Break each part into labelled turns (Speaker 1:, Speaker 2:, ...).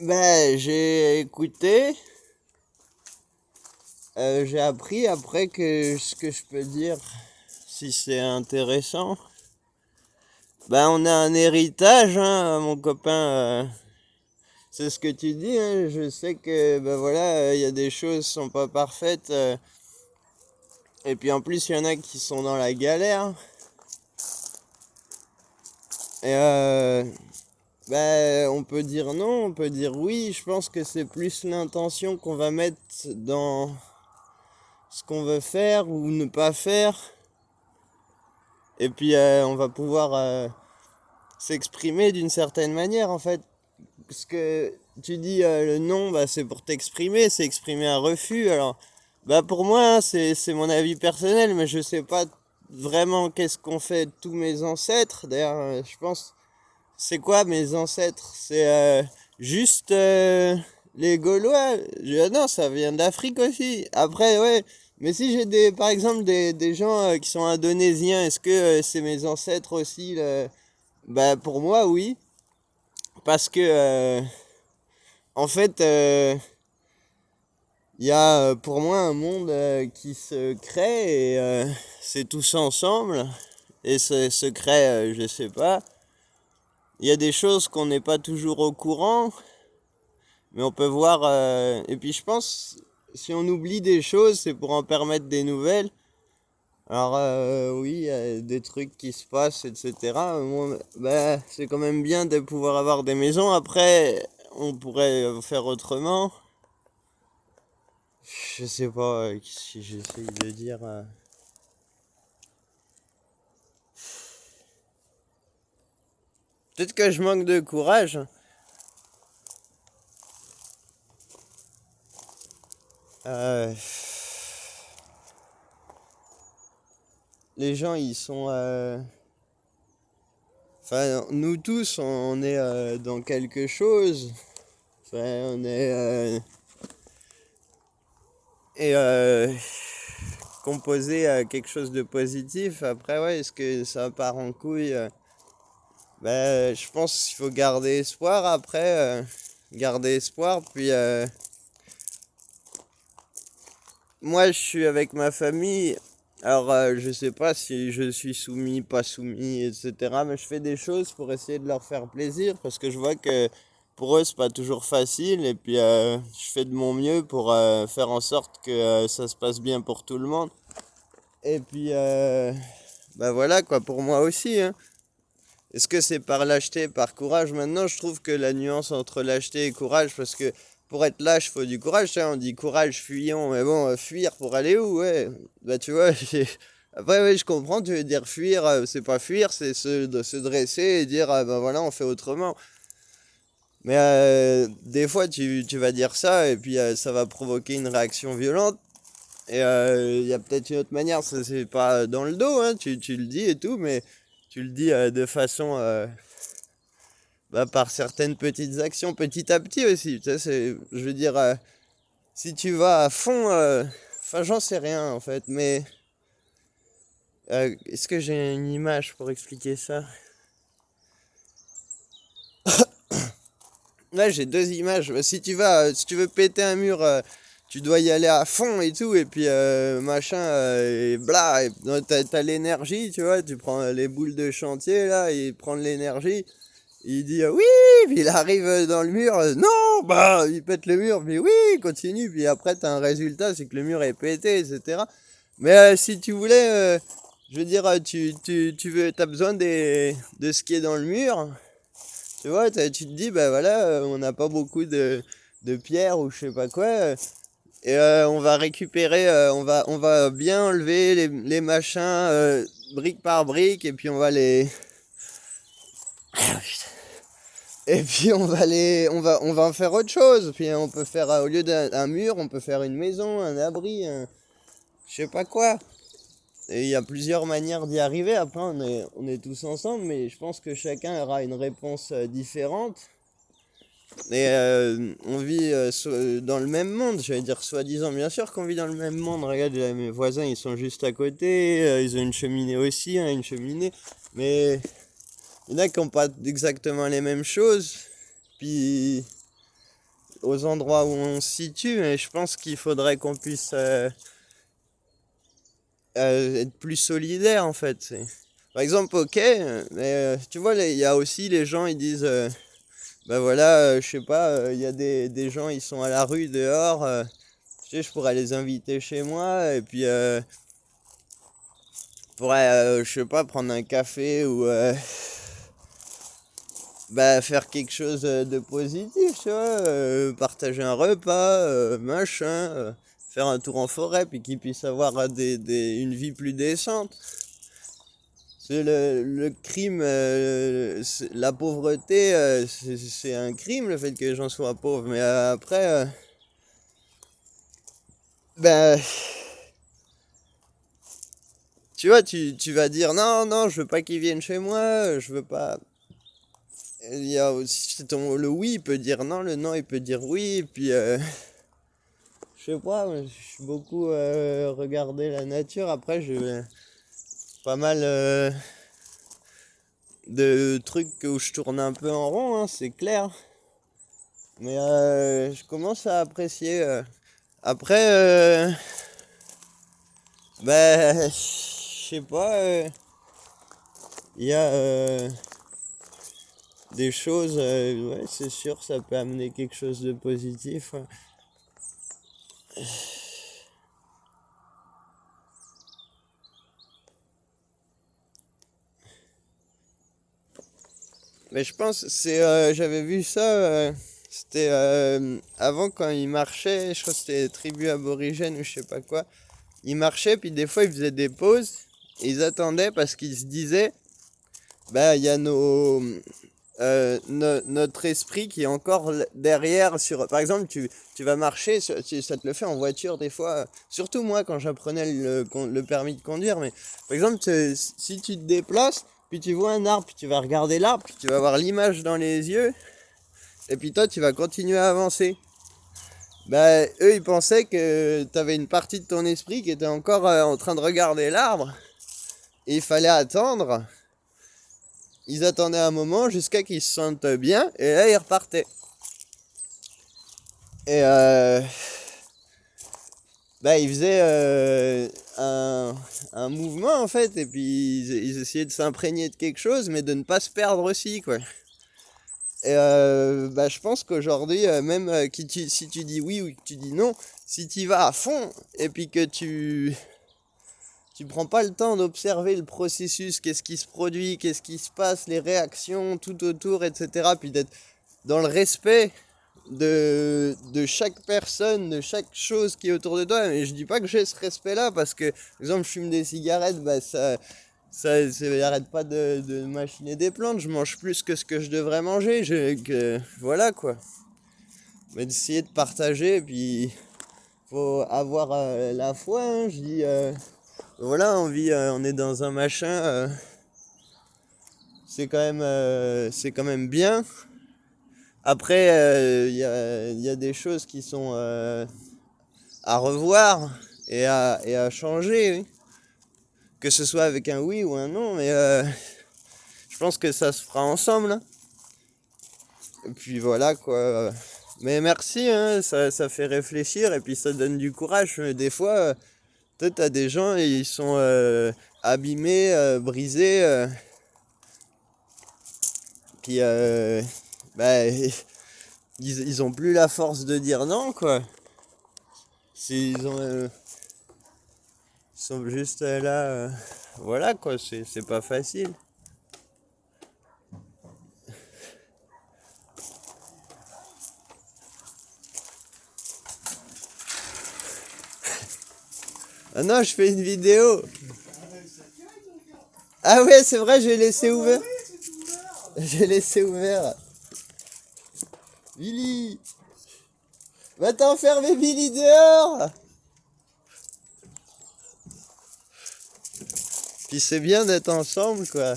Speaker 1: J'ai écouté, j'ai appris après que ce que je peux dire, si c'est intéressant. On a un héritage, hein, mon copain. C'est ce que tu dis, hein. Je sais que, voilà, il y a des choses qui sont pas parfaites. Et puis en plus, il y en a qui sont dans la galère. Et on peut dire non, on peut dire oui. Je pense que c'est plus l'intention qu'on va mettre dans ce qu'on veut faire ou ne pas faire. Et puis on va pouvoir s'exprimer d'une certaine manière en fait. Parce que tu dis le non, c'est pour t'exprimer, c'est exprimer un refus. Alors pour moi, hein, c'est mon avis personnel, mais je sais pas vraiment qu'est-ce qu'ont fait tous mes ancêtres. D'ailleurs, je pense, c'est quoi mes ancêtres? C'est juste les Gaulois. Non, ça vient d'Afrique aussi. Après, ouais. Mais si j'ai par exemple des gens qui sont indonésiens, est-ce que c'est mes ancêtres aussi pour moi, oui. Parce que, en fait, il y a pour moi un monde qui se crée et c'est tous ensemble. Et se crée, je sais pas. Il y a des choses qu'on n'est pas toujours au courant. Mais on peut voir, et puis je pense, si on oublie des choses, c'est pour en permettre des nouvelles. Alors oui, il y a des trucs qui se passent, etc. Moi, c'est quand même bien de pouvoir avoir des maisons. Après, on pourrait faire autrement. Je sais pas si j'essaye de dire. Peut-être que je manque de courage. Euh, les gens, ils sont. Enfin, nous tous, on est dans quelque chose. Enfin, on est. Et composé à quelque chose de positif. Après, ouais, est-ce que ça part en couille? Je pense qu'il faut garder espoir après. Garder espoir, puis moi, je suis avec ma famille. Alors, je sais pas si je suis soumis, pas soumis, etc. Mais je fais des choses pour essayer de leur faire plaisir parce que je vois que pour eux, c'est pas toujours facile. Et puis, je fais de mon mieux pour faire en sorte que ça se passe bien pour tout le monde. Et puis, voilà quoi, pour moi aussi, hein. Est-ce que c'est par lâcheté, par courage? Maintenant, je trouve que la nuance entre lâcheté et courage, parce que pour être lâche, faut du courage. On dit courage, fuyons, mais bon, fuir pour aller où? Ouais, tu vois, après, oui, je comprends, tu veux dire fuir, c'est pas fuir, c'est se dresser et dire, voilà, on fait autrement. Mais des fois, tu vas dire ça, et puis ça va provoquer une réaction violente. Et il y a peut-être une autre manière, ça c'est pas dans le dos, hein, tu le dis et tout, mais tu le dis de façon par certaines petites actions, petit à petit aussi. Tu sais, je veux dire, si tu vas à fond, enfin j'en sais rien en fait, mais est-ce que j'ai une image pour expliquer ça? Là j'ai deux images. Si tu vas, si tu veux péter un mur, tu dois y aller à fond et tout, et puis machin, et bla, et, t'as l'énergie, tu vois, tu prends les boules de chantier là, et prendre l'énergie. Il dit oui, puis il arrive dans le mur, non, il pète le mur, puis oui, il continue, puis après t'as un résultat, c'est que le mur est pété, etc. Mais si tu voulais, je veux dire, t'as besoin de ce qui est dans le mur, tu vois, tu te dis, voilà, on n'a pas beaucoup de pierres ou je sais pas quoi, et on va récupérer, on va bien enlever les machins brique par brique, et puis on va les... Et puis on va en faire autre chose. Puis on peut faire, au lieu d'un mur, on peut faire une maison, un abri, je sais pas quoi. Et il y a plusieurs manières d'y arriver. Après, on est tous ensemble, mais je pense que chacun aura une réponse différente. Et on vit dans le même monde, j'allais dire soi-disant. Bien sûr qu'on vit dans le même monde. Regarde, mes voisins, ils sont juste à côté. Ils ont une cheminée aussi, hein, une cheminée. Mais il y en a qui n'ont pas exactement les mêmes choses. Puis aux endroits où on se situe, mais je pense qu'il faudrait qu'on puisse être plus solidaire en fait. Par exemple, ok, mais tu vois, il y a aussi les gens, ils disent, bah voilà, je sais pas, il y a des gens, ils sont à la rue dehors, tu sais, je pourrais les inviter chez moi, et puis je pourrais, je sais pas, prendre un café ou bah, faire quelque chose de positif, tu vois, partager un repas, machin, faire un tour en forêt, puis qu'ils puissent avoir une vie plus décente. C'est le crime, la pauvreté, c'est un crime, le fait que les gens soient pauvres, mais après, ben, tu vois, tu vas dire non, non, je veux pas qu'ils viennent chez moi, je veux pas. Il y a aussi le oui, il peut dire non, le non, il peut dire oui, et puis je sais pas, moi, je suis beaucoup regarder la nature. Après, j'ai pas mal de trucs où je tourne un peu en rond, hein, c'est clair. Mais je commence à apprécier. Après, ben, je sais pas, il y a des choses, ouais, c'est sûr, ça peut amener quelque chose de positif. Ouais. Mais je pense, j'avais vu ça, c'était avant quand ils marchaient, je crois que c'était des tribus aborigènes ou je sais pas quoi. Ils marchaient, puis des fois ils faisaient des pauses, et ils attendaient parce qu'ils se disaient, bah il y a notre esprit qui est encore derrière sur. Par exemple, tu vas marcher, ça te le fait en voiture des fois, surtout moi quand j'apprenais le permis de conduire, mais par exemple, si tu te déplaces, puis tu vois un arbre, puis tu vas regarder l'arbre, puis tu vas voir l'image dans les yeux, et puis toi tu vas continuer à avancer. Bah, eux ils pensaient que tu avais une partie de ton esprit qui était encore en train de regarder l'arbre, et il fallait attendre. Ils attendaient un moment jusqu'à qu'ils se sentent bien, et là ils repartaient. Et bah, ils faisaient un mouvement en fait, et puis ils essayaient de s'imprégner de quelque chose, mais de ne pas se perdre aussi, quoi. Et bah, je pense qu'aujourd'hui, même si tu dis oui ou que tu dis non, si tu y vas à fond, et puis que tu prends pas le temps d'observer le processus, qu'est-ce qui se produit, qu'est-ce qui se passe, les réactions tout autour, etc., puis d'être dans le respect de chaque personne, de chaque chose qui est autour de toi. Mais je dis pas que j'ai ce respect-là parce que, par exemple, je fume des cigarettes, bah ça arrête pas de machiner des plantes. Je mange plus que ce que je devrais manger. Voilà quoi. Mais d'essayer de partager, et puis faut avoir la foi. Hein, je dis, voilà, on est dans un machin. C'est quand même bien. Après, il y a des choses qui sont à revoir et à changer, oui. Que ce soit avec un oui ou un non, mais je pense que ça se fera ensemble. Hein. Et puis voilà quoi. Mais merci, hein, ça fait réfléchir et puis ça donne du courage. Mais des fois, peut-être t'as des gens et ils sont abîmés, brisés, puis bah, ils ont plus la force de dire non, quoi. Ils sont juste là. Voilà quoi, c'est pas facile. Ah non, je fais une vidéo. Ah ouais, c'est vrai, j'ai laissé ouvert. J'ai laissé ouvert. Billy, va t'enfermer Billy dehors. Puis c'est bien d'être ensemble, quoi.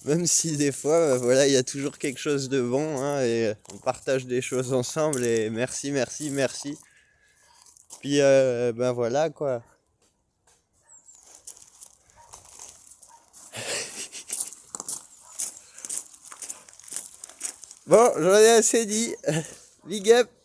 Speaker 1: Même si des fois, voilà, il y a toujours quelque chose de bon, hein, et on partage des choses ensemble, et merci, merci, merci. Puis, ben voilà, quoi. Bon, j'en ai assez dit. Big up!